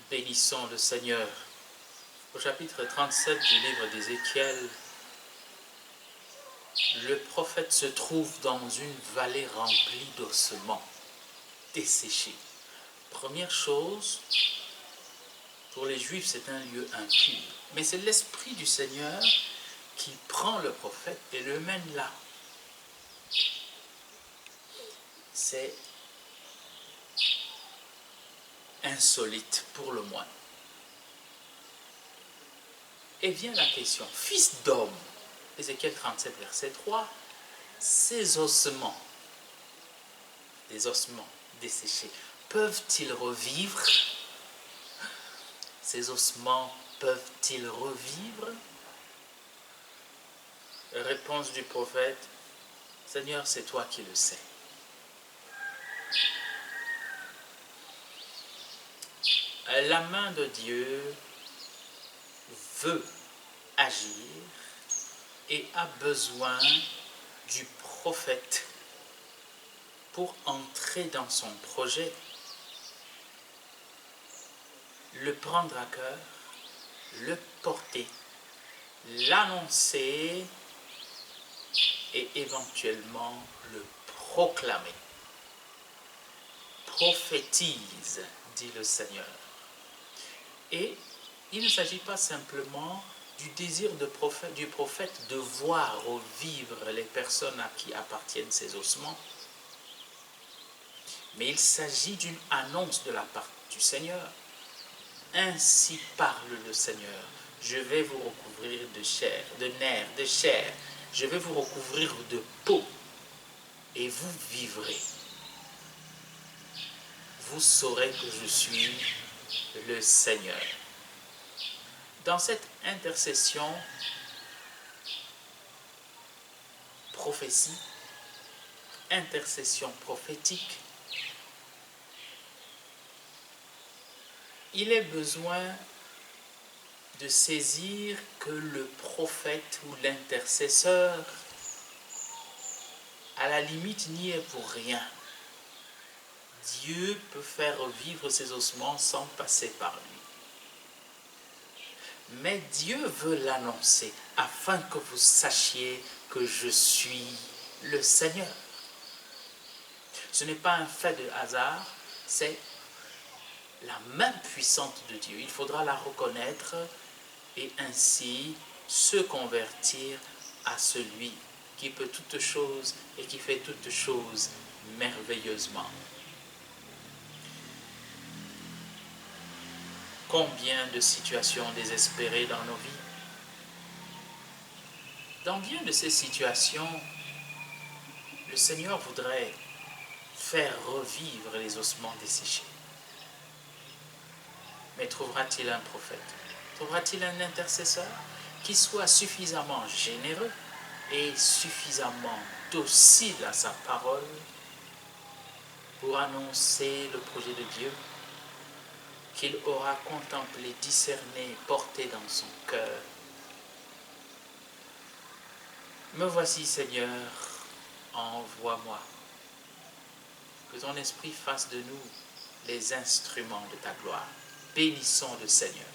Bénissons le Seigneur. Au chapitre 37 du livre d'Ézéchiel, le prophète se trouve dans une vallée remplie d'ossements desséchés. Première chose, pour les Juifs, c'est un lieu impur. Mais c'est l'Esprit du Seigneur qui prend le prophète et le mène là. C'est insolite pour le moins. Et vient la question, fils d'homme, Ézéchiel 37, verset 3, ces ossements, des ossements desséchés, peuvent-ils revivre? Ces ossements peuvent-ils revivre? Réponse du prophète, Seigneur, c'est toi qui le sais. La main de Dieu veut agir et a besoin du prophète pour entrer dans son projet, le prendre à cœur, le porter, l'annoncer et éventuellement le proclamer. Prophétise, dit le Seigneur. Et il ne s'agit pas simplement du désir du prophète de voir revivre les personnes à qui appartiennent ces ossements, mais il s'agit d'une annonce de la part du Seigneur. Ainsi parle le Seigneur. Je vais vous recouvrir de chair, de nerfs, de chair. Je vais vous recouvrir de peau et vous vivrez. Vous saurez que je suis le Seigneur. Dans cette intercession, prophétie, intercession prophétique, il est besoin de saisir que le prophète ou l'intercesseur, à la limite, n'y est pour rien. Dieu peut faire revivre ses ossements sans passer par lui. Mais Dieu veut l'annoncer afin que vous sachiez que je suis le Seigneur. Ce n'est pas un fait de hasard, c'est la main puissante de Dieu. Il faudra la reconnaître et ainsi se convertir à celui qui peut toutes choses et qui fait toutes choses merveilleusement. Combien de situations désespérées dans nos vies? Dans bien de ces situations, le Seigneur voudrait faire revivre les ossements desséchés. Mais trouvera-t-il un prophète? Trouvera-t-il un intercesseur qui soit suffisamment généreux et suffisamment docile à sa parole pour annoncer le projet de Dieu qu'il aura contemplé, discerné, porté dans son cœur? Me voici, Seigneur, envoie-moi. Que ton esprit fasse de nous les instruments de ta gloire. Bénissons le Seigneur.